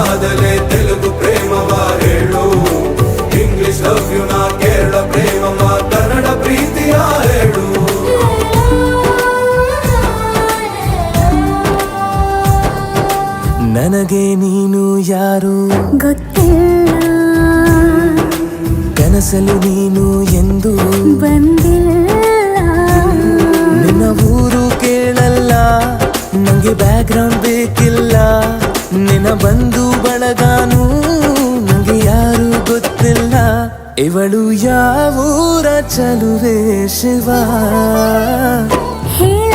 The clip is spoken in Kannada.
ಆದಲೆ ತೆಲುಗು ಪ್ರೇಮವ ಹೇಳು, ಇಂಗ್ಲಿಷ್ ಲವ್ ಯು ನಾ ಕೇರಳ ಪ್ರೇಮವ ಕನ್ನಡ ಪ್ರೀತಿಯ ಹೇಳು. ನನಗೆ ನೀನು ಯಾರು ಗೊತ್ತಿಲ್ಲ, ಕನಸಲು ನೀನು ಎಂದು ಬಂದಿಲ್ಲ. ನಿನ್ನ ಊರು ಕೇಳಲ್ಲ, ನಂಗೆ ಬ್ಯಾಕ್ ಗ್ರೌಂಡ್ ಬೇಕಿಲ್ಲ. ನಿನ್ನ ಬಂಧು ಬಳಗಾನು ನಂಗೆ ಯಾರು ಗೊತ್ತಿಲ್ಲ. ಇವಳು ಯಾವೂರ ಚಲುವೆ ಶಿವ ಹೇಳ